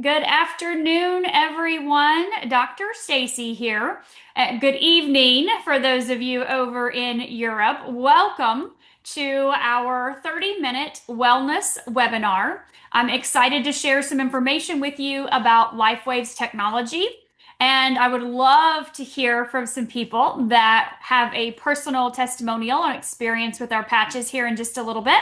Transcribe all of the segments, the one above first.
Good afternoon, everyone. Dr. Stacy here. Good evening for those of you over in Europe. Welcome to our 30-minute wellness webinar. I'm excited to share some information with you about LifeWave's technology. And I would love to hear from some people that have a personal testimonial and experience with our patches here in just a little bit.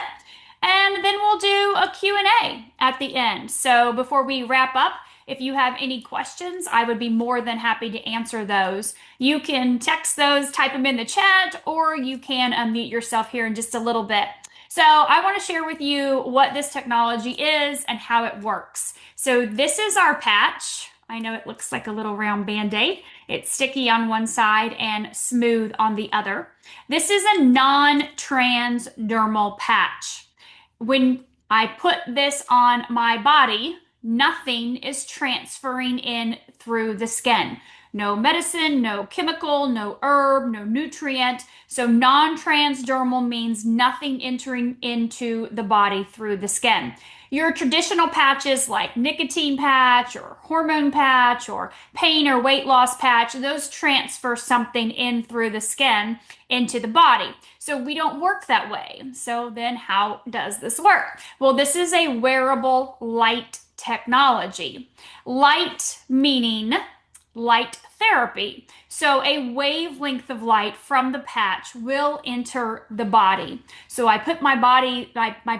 And then we'll do a Q&A at the end. So before we wrap up, if you have any questions, I would be more than happy to answer those. You can text those, type them in the chat, or you can unmute yourself here in just a little bit. So I want to share with you what this technology is and how it works. So this is our patch. I know it looks like a little round Band-Aid. It's sticky on one side and smooth on the other. This is a non-transdermal patch. When I put this on my body, nothing is transferring in through the skin. No medicine, no chemical, no herb, no nutrient. So non-transdermal means nothing entering into the body through the skin. Your traditional patches like nicotine patch or hormone patch or pain or weight loss patch, those transfer something in through the skin into the body. So we don't work that way. So then how does this work? Well, this is a wearable light technology. Light meaning light therapy. So a wavelength of light from the patch will enter the body. So I put my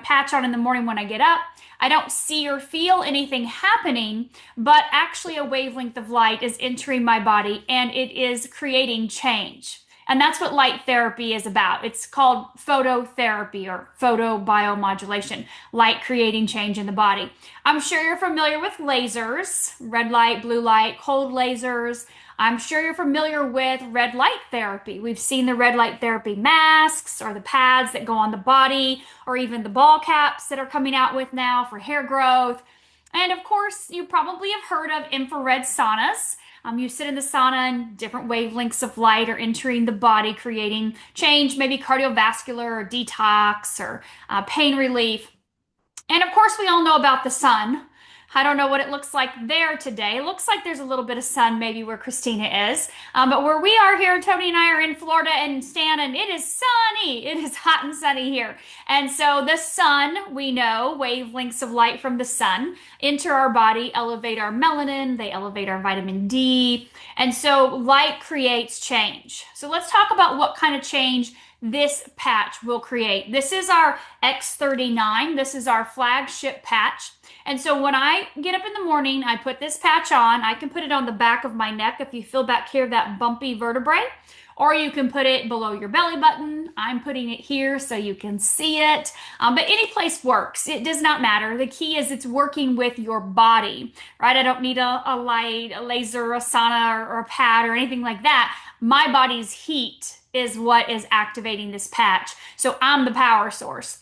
patch on in the morning when I get up. I don't see or feel anything happening, but actually a wavelength of light is entering my body and it is creating change. And that's what light therapy is about. It's called phototherapy or photobiomodulation, light creating change in the body. I'm sure you're familiar with lasers, red light, blue light, cold lasers. I'm sure you're familiar with red light therapy. We've seen the red light therapy masks or the pads that go on the body or even the ball caps that are coming out with now for hair growth. And of course, you probably have heard of infrared saunas. You sit in the sauna and different wavelengths of light are entering the body, creating change, maybe cardiovascular or detox or pain relief. And of course, we all know about the sun. I don't know what it looks like there today. It looks like there's a little bit of sun maybe where Christina is. But where we are here, Tony and I are in Florida and Stan, and it is sunny. It is hot and sunny here. And so the sun, we know, wavelengths of light from the sun enter our body, elevate our melanin, they elevate our vitamin D. And so light creates change. So let's talk about what kind of change this patch will create. This is our X39. This is our flagship patch. And so when I get up in the morning, I put this patch on. I can put it on the back of my neck if you feel back here that bumpy vertebrae, or you can put it below your belly button. I'm putting it here so you can see it. But any place works. It does not matter. The key is it's working with your body, right? I don't need a light, a laser, a sauna, or a pad or anything like that. My body's heat is what is activating this patch. So I'm the power source.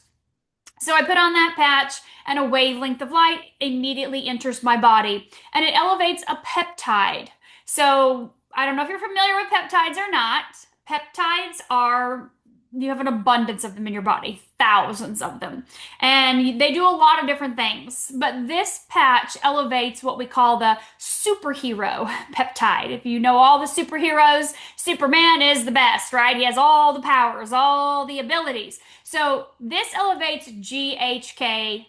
So I put on that patch and a wavelength of light immediately enters my body and it elevates a peptide. So I don't know if you're familiar with peptides or not. Peptides are, you have an abundance of them in your body, thousands of them. And they do a lot of different things. But this patch elevates what we call the superhero peptide. If you know all the superheroes, Superman is the best, right? He has all the powers, all the abilities. So this elevates GHK-Cu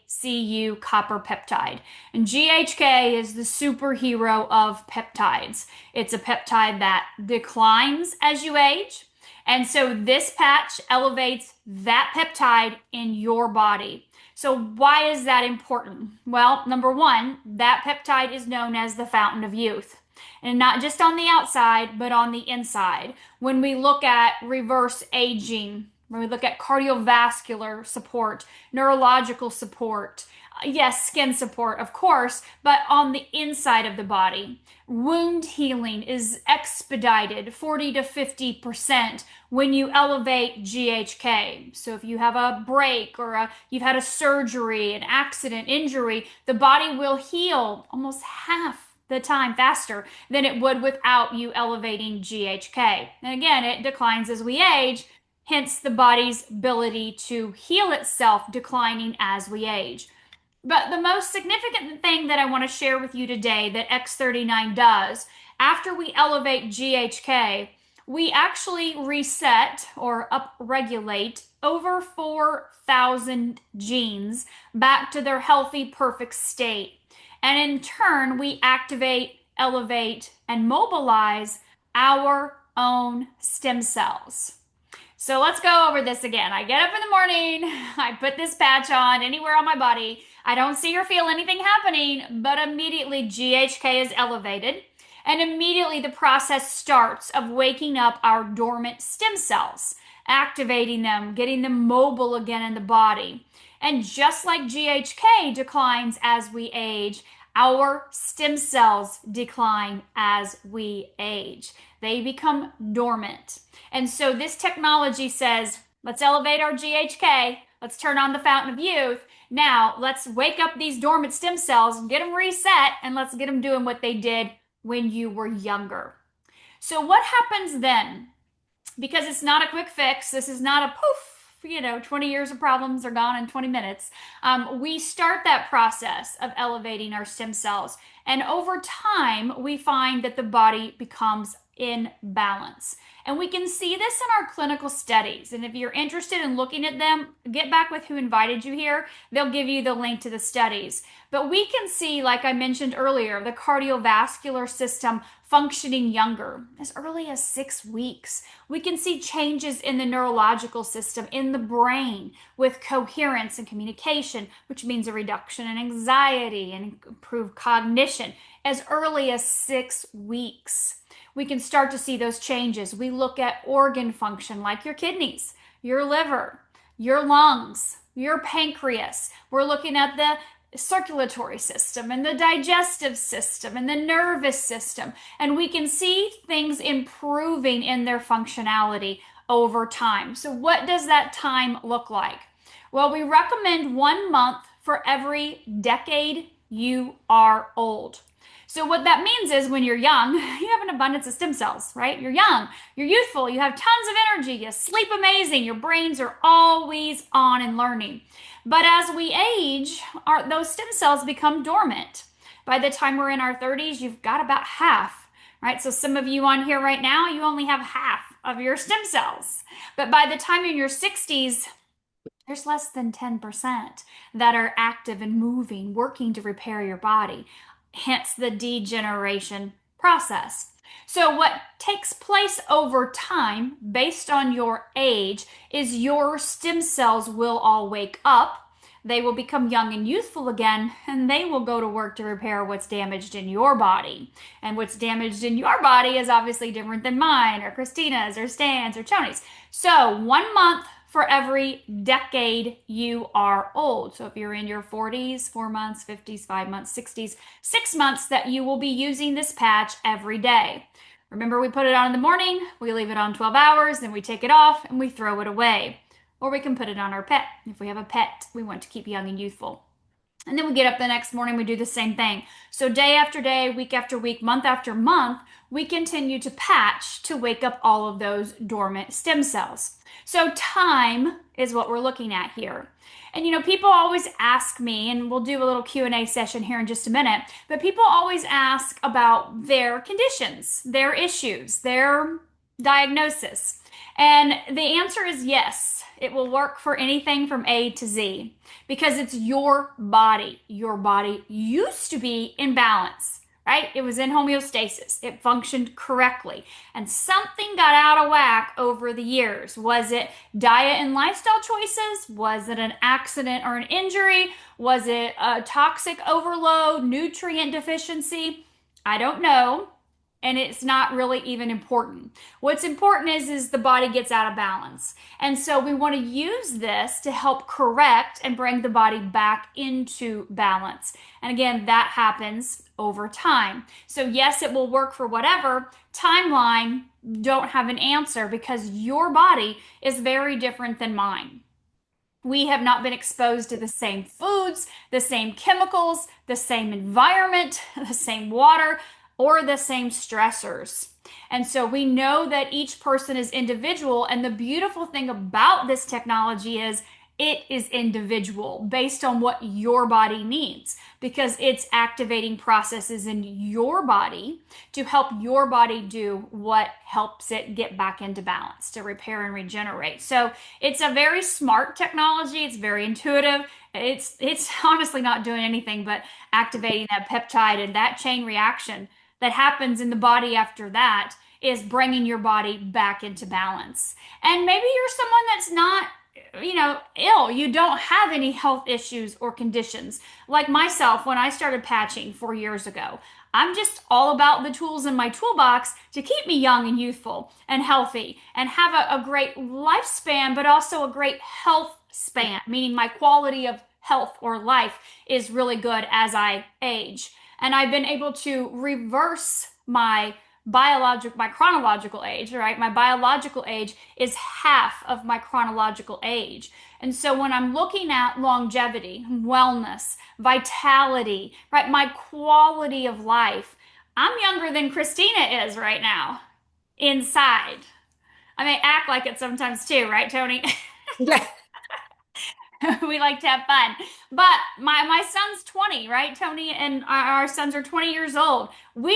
copper peptide. And GHK is the superhero of peptides. It's a peptide that declines as you age. And so this patch elevates that peptide in your body. So why is that important? Well, number one, that peptide is known as the fountain of youth. And not just on the outside, but on the inside. When we look at reverse aging, when we look at cardiovascular support, neurological support, yes, skin support, of course, but on the inside of the body. Wound healing is expedited 40 to 50% when you elevate GHK. So if you have a break or you've had a surgery, an accident, injury, the body will heal almost half the time faster than it would without you elevating GHK. And again, it declines as we age, hence the body's ability to heal itself declining as we age. But the most significant thing that I want to share with you today that X39 does, after we elevate GHK, we actually reset or upregulate over 4,000 genes back to their healthy, perfect state. And in turn, we activate, elevate, and mobilize our own stem cells. So let's go over this again. I get up in the morning, I put this patch on anywhere on my body. I don't see or feel anything happening, but immediately GHK is elevated. And immediately the process starts of waking up our dormant stem cells, activating them, getting them mobile again in the body. And just like GHK declines as we age, our stem cells decline as we age. They become dormant. And so this technology says, let's elevate our GHK. Let's turn on the fountain of youth. Now, let's wake up these dormant stem cells and get them reset, and let's get them doing what they did when you were younger. So what happens then? Because it's not a quick fix. This is not a poof, 20 years of problems are gone in 20 minutes. We start that process of elevating our stem cells. And over time, we find that the body becomes in balance. And we can see this in our clinical studies. And if you're interested in looking at them, get back with who invited you here. They'll give you the link to the studies. But we can see, like I mentioned earlier, the cardiovascular system functioning younger as early as 6 weeks. We can see changes in the neurological system in the brain with coherence and communication, which means a reduction in anxiety and improved cognition as early as 6 weeks. We can start to see those changes. We look at organ function like your kidneys, your liver, your lungs, your pancreas. We're looking at the circulatory system and the digestive system and the nervous system. And we can see things improving in their functionality over time. So what does that time look like? Well, we recommend 1 month for every decade you are old. So what that means is when you're young, you have an abundance of stem cells, right? You're young, you're youthful, you have tons of energy, you sleep amazing, your brains are always on and learning. But as we age, those stem cells become dormant. By the time we're in our 30s, you've got about half, right? So some of you on here right now, you only have half of your stem cells. But by the time you're in your 60s, there's less than 10% that are active and moving, working to repair your body. Hence the degeneration process. So what takes place over time based on your age is your stem cells will all wake up. They will become young and youthful again, and they will go to work to repair what's damaged in your body. And what's damaged in your body is obviously different than mine or Christina's or Stan's or Tony's. So 1 month for every decade you are old. So if you're in your 40s, 4 months, 50s, 5 months, 60s, 6 months that you will be using this patch every day. Remember, we put it on in the morning, we leave it on 12 hours, then we take it off and we throw it away. Or we can put it on our pet. If we have a pet, we want to keep young and youthful. And then we get up the next morning, we do the same thing. So day after day, week after week, month after month, we continue to patch to wake up all of those dormant stem cells. So time is what we're looking at here. And people always ask me, and we'll do a little Q&A session here in just a minute, but people always ask about their conditions, their issues, their diagnosis. And the answer is yes, it will work for anything from A to Z because it's your body. Your body used to be in balance, right? It was in homeostasis. It functioned correctly. And something got out of whack over the years. Was it diet and lifestyle choices? Was it an accident or an injury? Was it a toxic overload, nutrient deficiency? I don't know. And it's not really even important. What's important is the body gets out of balance. And so we want to use this to help correct and bring the body back into balance. And again, that happens over time. So yes, it will work for whatever timeline. Don't have an answer because your body is very different than mine. We have not been exposed to the same foods, the same chemicals, the same environment, the same water, or the same stressors. And so we know that each person is individual. And the beautiful thing about this technology is it is individual based on what your body needs because it's activating processes in your body to help your body do what helps it get back into balance, to repair and regenerate. So it's a very smart technology. It's very intuitive. It's honestly not doing anything but activating that peptide, and that chain reaction that happens in the body after that is bringing your body back into balance. And maybe you're someone that's not, ill. You don't have any health issues or conditions. Like myself, when I started patching 4 years ago, I'm just all about the tools in my toolbox to keep me young and youthful and healthy and have a great lifespan, but also a great health span, meaning my quality of health or life is really good as I age. And I've been able to reverse my chronological age, right? My biological age is half of my chronological age. And so when I'm looking at longevity, wellness, vitality, right, my quality of life, I'm younger than Christina is right now inside. I may act like it sometimes too, right, Tony? Yeah. We like to have fun. But my son's 20, right? Tony and our sons are 20 years old. We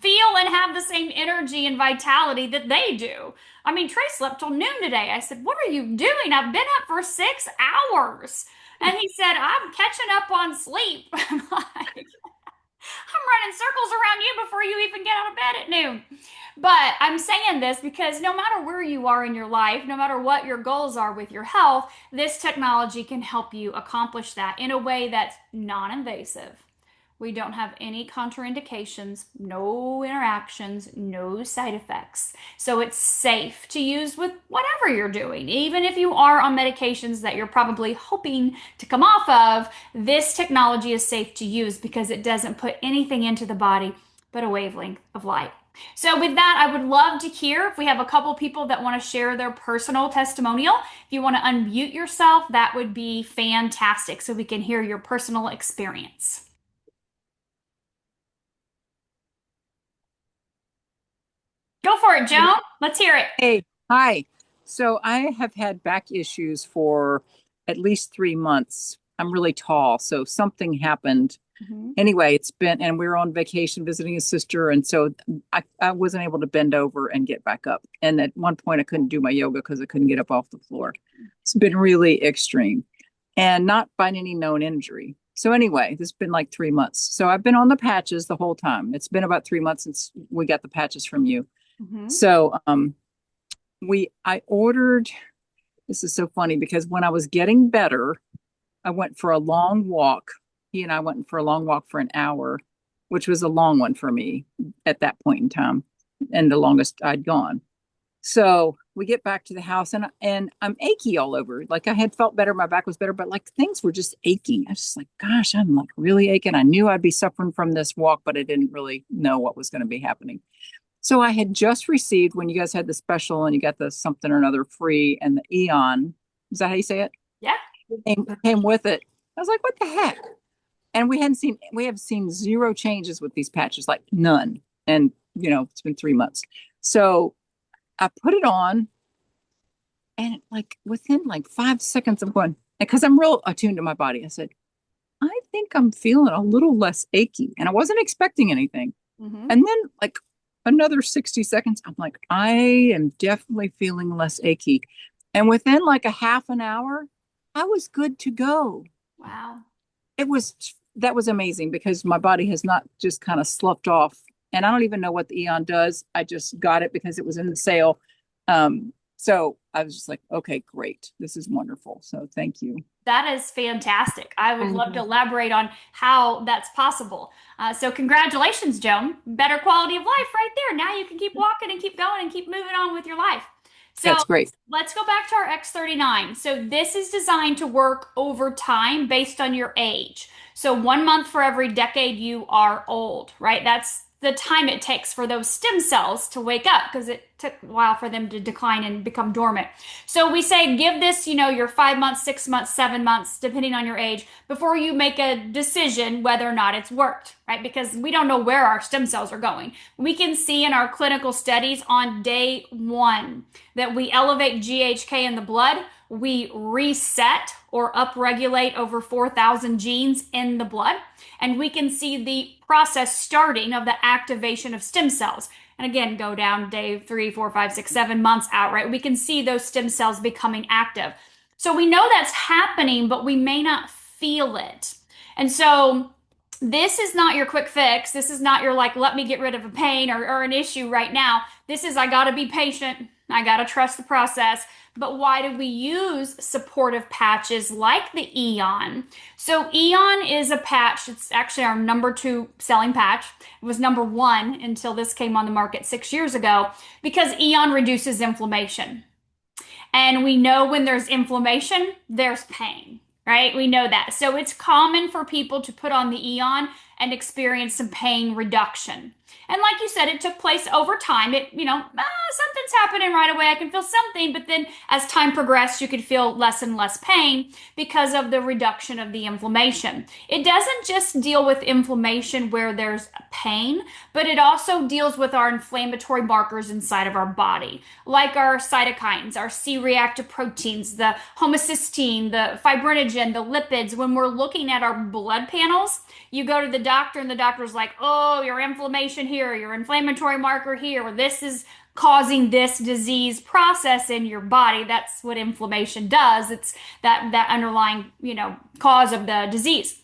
feel and have the same energy and vitality that they do. I mean, Trey slept till noon today. I said, "What are you doing? I've been up for 6 hours." And he said, "I'm catching up on sleep." I'm like, I'm running circles around you before you even get out of bed at noon. But I'm saying this because no matter where you are in your life, no matter what your goals are with your health, this technology can help you accomplish that in a way that's non-invasive. We don't have any contraindications, no interactions, no side effects. So it's safe to use with whatever you're doing. Even if you are on medications that you're probably hoping to come off of, this technology is safe to use because it doesn't put anything into the body but a wavelength of light. So with that, I would love to hear if we have a couple people that want to share their personal testimonial. If you want to unmute yourself, that would be fantastic so we can hear your personal experience. Go for it, Joan. Let's hear it. Hey, hi. So I have had back issues for at least 3 months. I'm really tall, so something happened. Anyway, and we were on vacation visiting his sister, and so I wasn't able to bend over and get back up. And at one point, I couldn't do my yoga because I couldn't get up off the floor. It's been really extreme and not by any known injury. So anyway, this has been like 3 months. So I've been on the patches the whole time. It's been about 3 months since we got the patches from you. So I ordered, this is so funny because when I was getting better, I went for a long walk. He and I went for a long walk for an hour, which was a long one for me at that point in time and the longest I'd gone. So we get back to the house and I'm achy all over. Like I had felt better, my back was better, but like things were just aching. I was just like, gosh, I'm like really aching. I knew I'd be suffering from this walk, but I didn't really know what was going to be happening. So I had just received, when you guys had the special and you got the something or another free, and the Eon, is that how you say it? Yeah. Came with it. I was like, what the heck? And we have seen zero changes with these patches, like none. And, it's been 3 months. So I put it on and like within like 5 seconds of going, because I'm real attuned to my body, I said, I think I'm feeling a little less achy. And I wasn't expecting anything. And then like another 60 seconds, I'm like, I am definitely feeling less achy. And within like a half an hour, I was good to go. Wow. That was amazing because my body has not just kind of sloughed off. And I don't even know what the Eon does. I just got it because it was in the sale. So I was just like, okay, great. This is wonderful. So thank you. That is fantastic. I would love to elaborate on how that's possible. So congratulations, Joan. Better quality of life right there. Now you can keep walking and keep going and keep moving on with your life. So that's great. Let's go back to our X39. So this is designed to work over time based on your age. So 1 month for every decade you are old, right? That's the time it takes for those stem cells to wake up because it took a while for them to decline and become dormant. So we say give this, your 5 months, 6 months, 7 months, depending on your age, before you make a decision whether or not it's worked, right? Because we don't know where our stem cells are going. We can see in our clinical studies on day 1 that we elevate GHK in the blood we reset or upregulate over 4,000 genes in the blood. And we can see the process starting of the activation of stem cells. And again, go down day 3, 4, 5, 6, 7 months out, right? We can see those stem cells becoming active. So we know that's happening, but we may not feel it. And so this is not your quick fix. This is not your like, let me get rid of a pain or an issue right now. This is, I got to be patient. I got to trust the process. But why do we use supportive patches like the Eon? So Eon is a patch. It's actually our number 2 selling patch. It was number 1 until this came on the market 6 years ago, because Eon reduces inflammation. And we know when there's inflammation, there's pain. Right? We know that. So it's common for people to put on the Eon and experience some pain reduction. And like you said, it took place over time. It, something's happening right away. I can feel something, but then as time progressed, you could feel less and less pain because of the reduction of the inflammation. It doesn't just deal with inflammation where there's pain, but it also deals with our inflammatory markers inside of our body, like our cytokines, our C-reactive proteins, the homocysteine, the fibrinogen, the lipids. When we're looking at our blood panels, you go to the doctor and the doctor's like, oh, your inflammation here, your inflammatory marker here, or this is causing this disease process in your body. That's what inflammation does. It's that underlying, cause of the disease.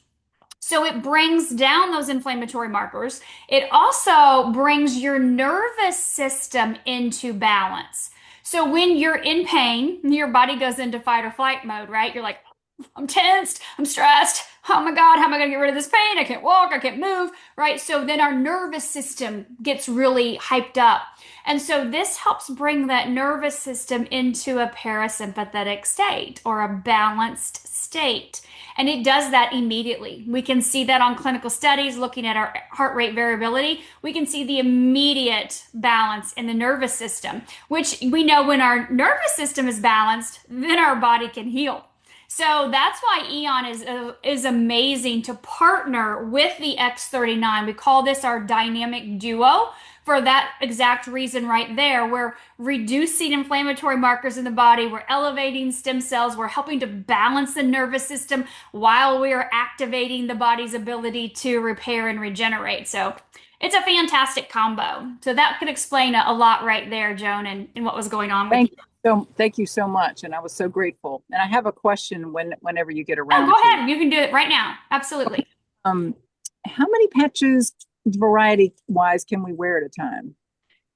So it brings down those inflammatory markers. It also brings your nervous system into balance. So when you're in pain, your body goes into fight or flight mode, right? You're like, I'm tensed, I'm stressed. Oh my God, how am I going to get rid of this pain? I can't walk, I can't move, right? So then our nervous system gets really hyped up. And so this helps bring that nervous system into a parasympathetic state or a balanced state. And it does that immediately. We can see that on clinical studies looking at our heart rate variability. We can see the immediate balance in the nervous system, which we know when our nervous system is balanced, then our body can heal. So that's why Eon is amazing to partner with the X39. We call this our dynamic duo for that exact reason right there. We're reducing inflammatory markers in the body. We're elevating stem cells. We're helping to balance the nervous system while we are activating the body's ability to repair and regenerate. So it's a fantastic combo. So that could explain a lot right there, Joan, and what was going on with you. Thank you so much. And I was so grateful. And I have a question whenever you get around. Oh, go ahead. You can do it right now. Absolutely. How many patches, variety-wise, can we wear at a time?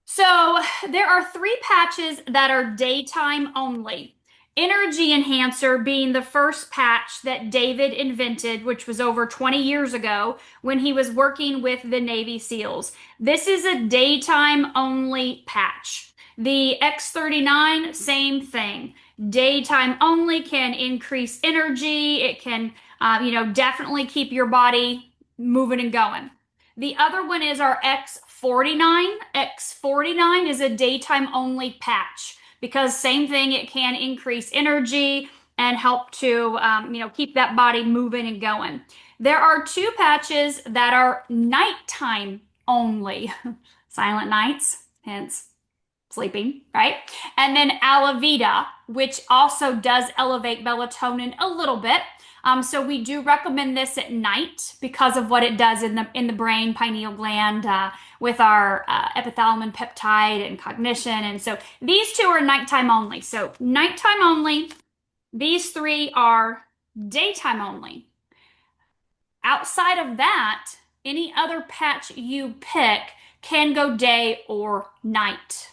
So there are 3 patches that are daytime only. Energy Enhancer being the first patch that David invented, which was over 20 years ago when he was working with the Navy SEALs. This is a daytime only patch. The X39, same thing. Daytime only, can increase energy. It can, definitely keep your body moving and going. The other one is our X49. X49 is a daytime only patch because same thing, it can increase energy and help to, keep that body moving and going. There are 2 patches that are nighttime only. Silent nights, hence sleeping, right? And then Alavida, which also does elevate melatonin a little bit. So we do recommend this at night because of what it does in the brain, pineal gland, with our epithalamin peptide and cognition. And so these 2 are nighttime only. So nighttime only. These 3 are daytime only. Outside of that, any other patch you pick can go day or night.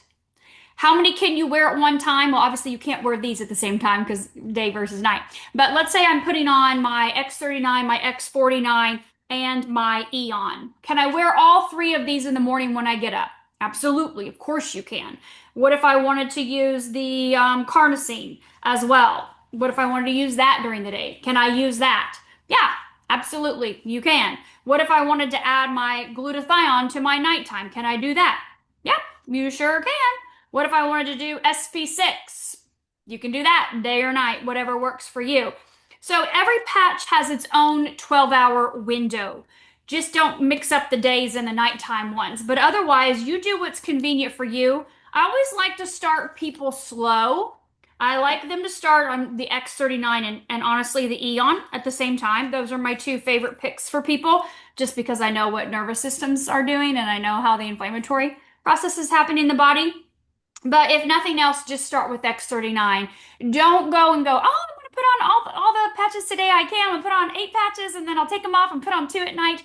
How many can you wear at one time? Well, obviously you can't wear these at the same time because day versus night. But let's say I'm putting on my X39, my X49, and my Eon. Can I wear all 3 of these in the morning when I get up? Absolutely. Of course you can. What if I wanted to use the carnosine as well? What if I wanted to use that during the day? Can I use that? Yeah, absolutely. You can. What if I wanted to add my glutathione to my nighttime? Can I do that? Yeah, you sure can. What if I wanted to do SP6? You can do that day or night, whatever works for you. So every patch has its own 12-hour window. Just don't mix up the days and the nighttime ones. But otherwise, you do what's convenient for you. I always like to start people slow I like them to start on the X39 and honestly the Eon at the same time. Those are my two favorite picks for people, just because I know what nervous systems are doing and I know how the inflammatory process is happening in the body. But if nothing else, just start with X39. Don't go and go, oh, I'm going to put on all the patches today I can. I'm going to put on 8 patches and then I'll take them off and put on 2 at night.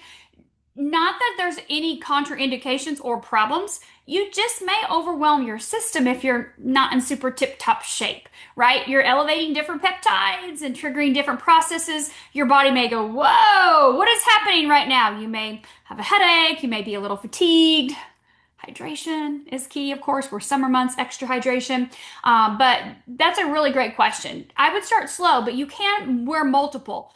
Not that there's any contraindications or problems. You just may overwhelm your system if you're not in super tip-top shape, right? You're elevating different peptides and triggering different processes. Your body may go, whoa, what is happening right now? You may have a headache. You may be a little fatigued. Hydration is key, of course. We're summer months, extra hydration. But that's a really great question. I would start slow, but you can wear multiple.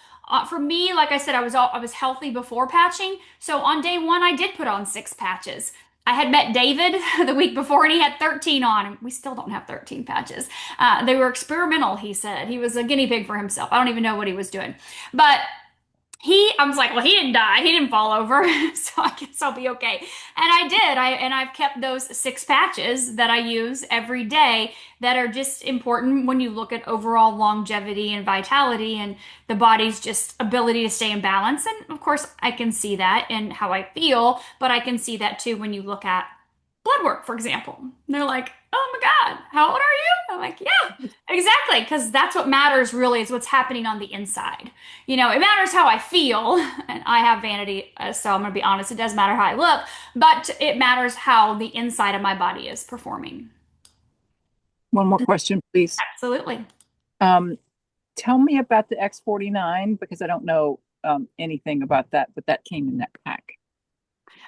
For me, like I said, I was healthy before patching. So on day one, I did put on 6 patches. I had met David the week before and he had 13 on. And we still don't have 13 patches. They were experimental, he said. He was a guinea pig for himself. I don't even know what he was doing. But I was like, well, he didn't die. He didn't fall over. So I guess I'll be okay. And I did. I've kept those 6 patches that I use every day that are just important when you look at overall longevity and vitality and the body's just ability to stay in balance. And of course, I can see that in how I feel, but I can see that too when you look at blood work, for example. And they're like, oh my God, how old are you? I'm like, yeah, exactly. Because that's what matters really is what's happening on the inside. It matters how I feel. And I have vanity, so I'm going to be honest, it does matter how I look, but it matters how the inside of my body is performing. One more question, please. Absolutely. Tell me about the X49 because I don't know anything about that, but that came in that pack.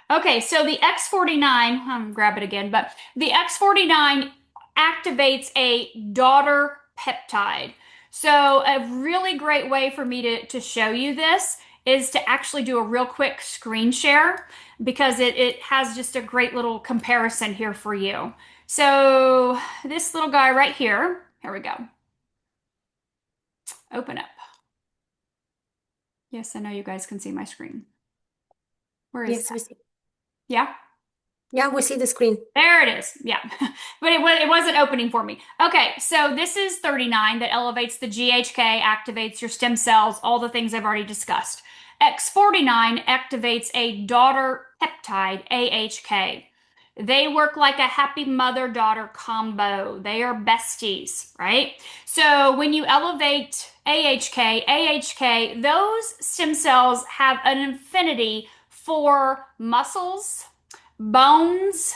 Okay, so the X49, I'm gonna grab it again, but the X49 activates a daughter peptide. So a really great way for me to show you this is to actually do a real quick screen share because it has just a great little comparison here for you. So this little guy right here we go. Open up. Yes, I know you guys can see my screen. Where is Yes, that? we see. Yeah? Yeah, we see the screen. There it is. Yeah. But it wasn't opening for me. Okay, so this is 39 that elevates the GHK, activates your stem cells, all the things I've already discussed. X49 activates a daughter peptide, AHK. They work like a happy mother-daughter combo. They are besties, right? So when you elevate AHK, those stem cells have an affinity for muscles, bones,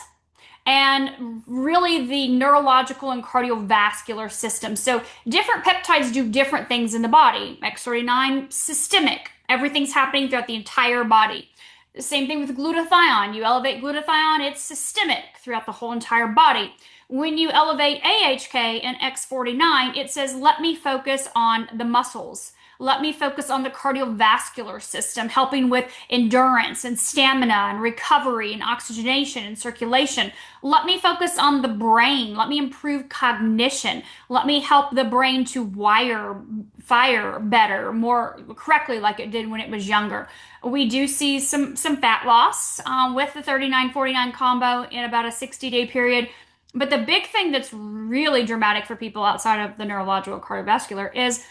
and really the neurological and cardiovascular system. So different peptides do different things in the body. X39, systemic. Everything's happening throughout the entire body. The same thing with glutathione. You elevate glutathione, it's systemic throughout the whole entire body. When you elevate AHK and X49, it says, let me focus on the muscles. Let me focus on the cardiovascular system, helping with endurance and stamina and recovery and oxygenation and circulation. Let me focus on the brain. Let me improve cognition. Let me help the brain to fire better, more correctly like it did when it was younger. We do see some fat loss with the 39-49 combo in about a 60-day period. But the big thing that's really dramatic for people outside of the neurological cardiovascular is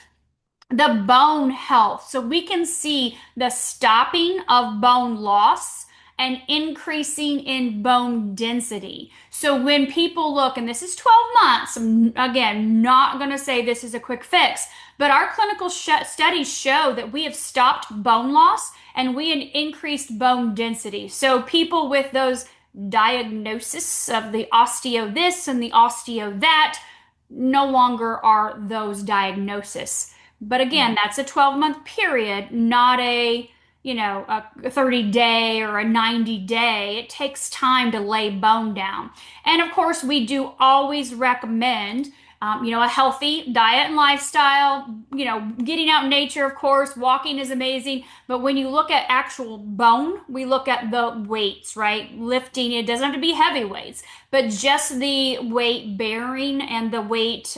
the bone health. So we can see the stopping of bone loss and increasing in bone density. So when people look, and this is 12 months, I'm, again, not going to say this is a quick fix, but our clinical studies show that we have stopped bone loss and we have increased bone density. So people with those diagnosis of the osteo this and the osteo that no longer are those diagnoses. But again, that's a 12-month period, not a 30-day or a 90-day. It takes time to lay bone down. And of course, we do always recommend, a healthy diet and lifestyle, getting out in nature, of course, walking is amazing. But when you look at actual bone, we look at the weights, right? Lifting, it doesn't have to be heavy weights, but just the weight bearing and the weight,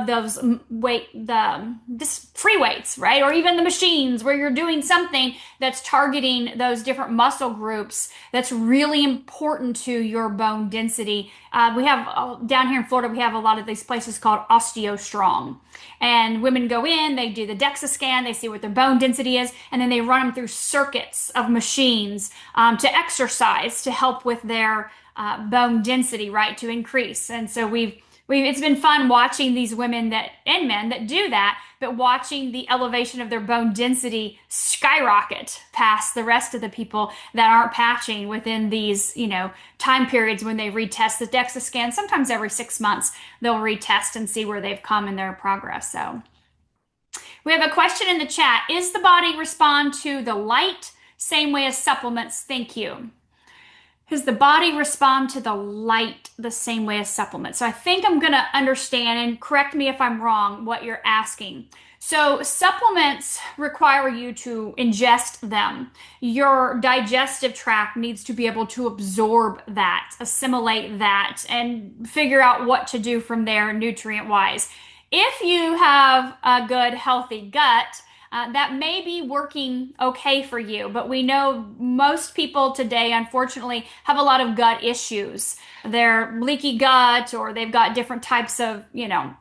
those free weights, right? Or even the machines where you're doing something that's targeting those different muscle groups that's really important to your bone density. We have down here in Florida, we have a lot of these places called OsteoStrong. And women go in, they do the DEXA scan, they see what their bone density is, and then they run them through circuits of machines to exercise to help with their bone density, right, to increase. And so it's been fun watching these women and men that do that, but watching the elevation of their bone density skyrocket past the rest of the people that aren't patching within these, time periods when they retest the DEXA scan. Sometimes every 6 months, they'll retest and see where they've come in their progress. So we have a question in the chat. Is the body respond to the light same way as supplements? Thank you. Does the body respond to the light the same way as supplements? So I think I'm going to understand, and correct me if I'm wrong, what you're asking. So supplements require you to ingest them. Your digestive tract needs to be able to absorb that, assimilate that, and figure out what to do from there nutrient-wise. If you have a good, healthy gut, that may be working okay for you, but we know most people today, unfortunately, have a lot of gut issues. They're leaky gut, or they've got different types of,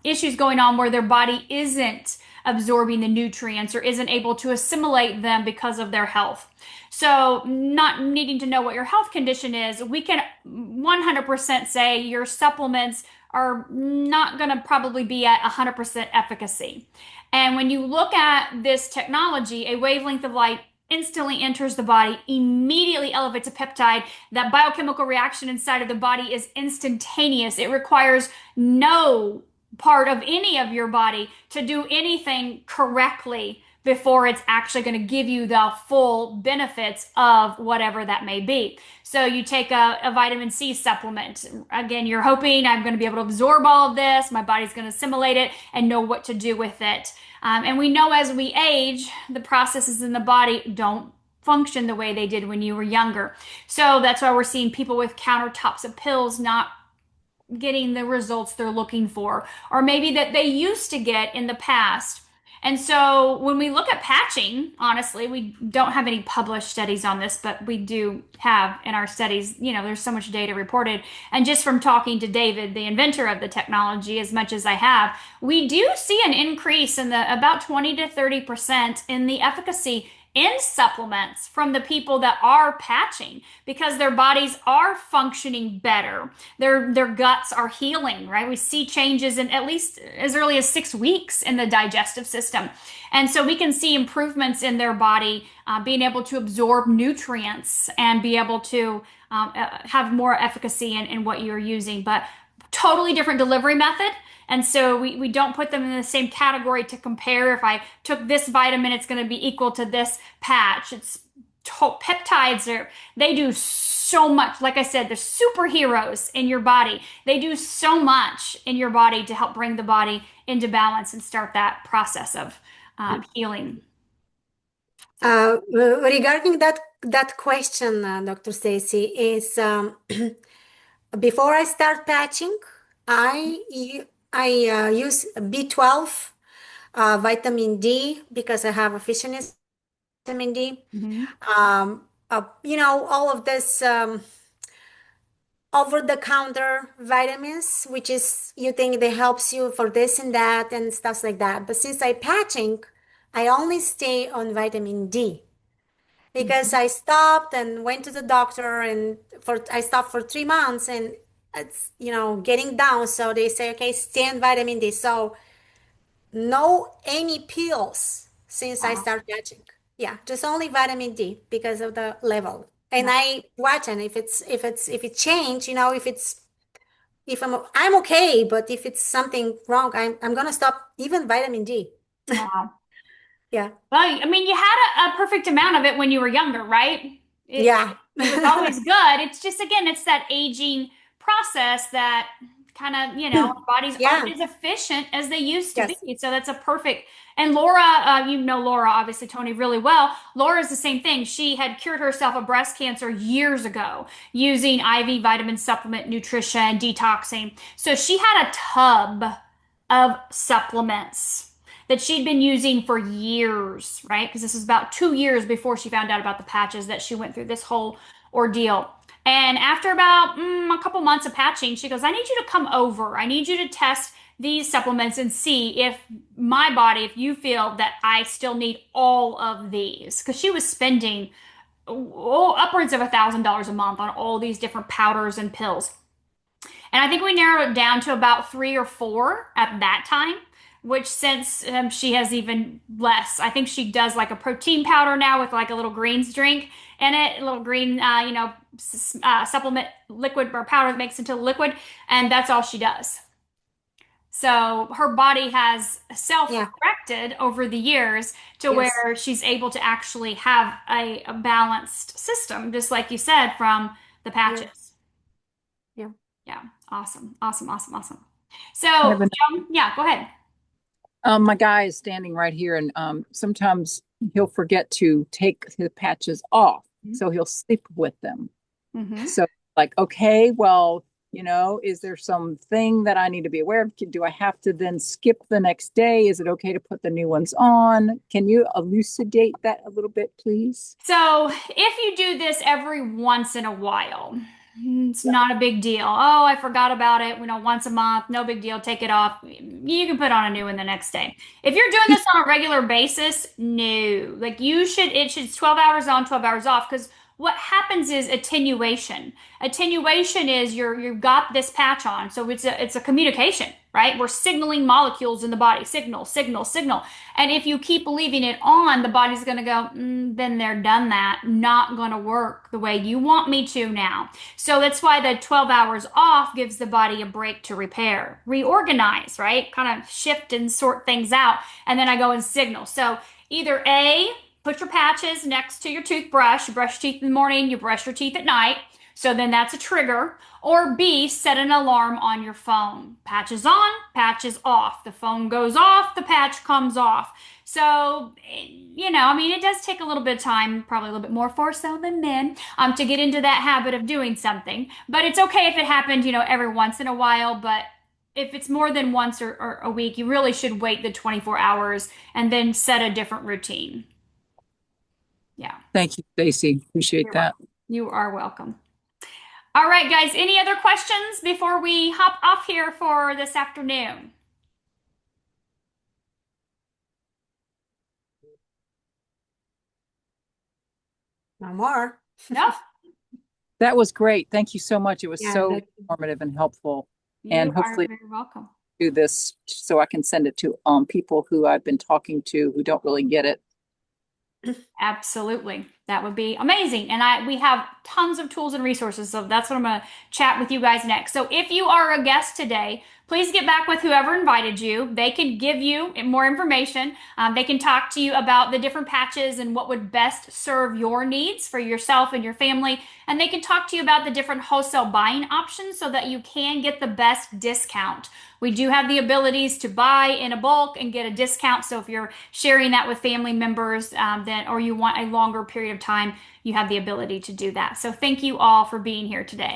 issues going on where their body isn't absorbing the nutrients or isn't able to assimilate them because of their health. So not needing to know what your health condition is, we can 100% say your supplements are not going to probably be at 100% efficacy. And when you look at this technology, a wavelength of light instantly enters the body, immediately elevates a peptide. That biochemical reaction inside of the body is instantaneous. It requires no part of any of your body to do anything correctly before it's actually going to give you the full benefits of whatever that may be. So you take a vitamin C supplement. Again, you're hoping I'm going to be able to absorb all of this. My body's going to assimilate it and know what to do with it. And we know as we age, the processes in the body don't function the way they did when you were younger. So that's why we're seeing people with countertops of pills not getting the results they're looking for, or maybe that they used to get in the past. And so when we look at patching, honestly, we don't have any published studies on this, but we do have in our studies, there's so much data reported. And just from talking to David, the inventor of the technology, as much as I have, we do see an increase in about 20 to 30% in the efficacy in supplements from the people that are patching, because their bodies are functioning better. Their guts are healing, right? We see changes in at least as early as 6 weeks in the digestive system. And so we can see improvements in their body, being able to absorb nutrients and be able to have more efficacy in what you're using, but totally different delivery method. And so we don't put them in the same category to compare. If I took this vitamin, it's going to be equal to this patch. Peptides they do so much. Like I said, they're superheroes in your body. They do so much in your body to help bring the body into balance and start that process of healing. Regarding that question, Dr. Staci, is before I start patching, I use B12, vitamin D, because I have a deficiency in vitamin D. All of this over-the-counter vitamins, which is, you think they helps you for this and that and stuff like that. But since I'm patching, I only stay on vitamin D, because I stopped and went to the doctor, and I stopped for 3 months, and it's getting down. So they say, okay, stay on vitamin D. So no any pills since I started patching. Yeah, just only vitamin D because of the level. And I watch, and if it change, if I'm okay, but if it's something wrong, I'm gonna stop even vitamin D. Wow. Yeah. Well, I mean, you had a perfect amount of it when you were younger, right? It was always good. It's just, again, it's that aging process that kind of, our bodies aren't as efficient as they used to be. So that's a perfect. And Laura, Laura, obviously, Tony, really well. Laura's the same thing. She had cured herself of breast cancer years ago using IV vitamin supplement, nutrition, detoxing. So she had a tub of supplements that she'd been using for years, right? Because this was about 2 years before she found out about the patches that she went through this whole ordeal. And after about a couple months of patching, she goes, I need you to come over. I need you to test these supplements and see if my body, if you feel that I still need all of these. Because she was spending upwards of $1,000 a month on all these different powders and pills. And I think we narrowed it down to about 3 or 4 at that time, which since she has even less. I think she does like a protein powder now with like a little greens drink in it, a little green, supplement liquid or powder that makes into liquid, and that's all she does. So her body has self-corrected over the years to where she's able to actually have a balanced system, just like you said, from the patches. Yeah. Yeah. Awesome. Awesome. Awesome. Awesome. So, go ahead. My guy is standing right here, and sometimes he'll forget to take the patches off, so he'll sleep with them. So, like, okay, well, is there something that I need to be aware of? Do I have to then skip the next day? Is it okay to put the new ones on? Can you elucidate that a little bit, please? So, if you do this every once in a while, it's not a big deal. Oh, I forgot about it. Once a month, no big deal. Take it off. You can put on a new one the next day. If you're doing this on a regular basis, no. Like it should 12 hours on, 12 hours off, because what happens is attenuation. Attenuation is you've got this patch on, so it's a communication, right? We're signaling molecules in the body, signal, signal, signal. And if you keep leaving it on, the body's going to go, been there, done that, not going to work the way you want me to now. So that's why the 12 hours off gives the body a break to repair, reorganize, right? Kind of shift and sort things out. And then I go and signal. So either A, put your patches next to your toothbrush. You brush your teeth in the morning, you brush your teeth at night. So then that's a trigger. Or B, set an alarm on your phone. Patches on, patches off. The phone goes off, the patch comes off. So, it does take a little bit of time, probably a little bit more for so than men, to get into that habit of doing something. But it's okay if it happened, every once in a while. But if it's more than once or a week, you really should wait the 24 hours and then set a different routine. Yeah. Thank you, Staci. Appreciate that. You are welcome. All right, guys, any other questions before we hop off here for this afternoon? No more. No? That was great. Thank you so much. It was so informative and helpful. And hopefully very welcome. Do this so I can send it to people who I've been talking to who don't really get it. Absolutely. That would be amazing. And we have tons of tools and resources. So that's what I'm going to chat with you guys next. So if you are a guest today, please get back with whoever invited you. They can give you more information. They can talk to you about the different patches and what would best serve your needs for yourself and your family. And they can talk to you about the different wholesale buying options so that you can get the best discount. We do have the abilities to buy in a bulk and get a discount. So if you're sharing that with family members, or you want a longer period of time, you have the ability to do that. So thank you all for being here today.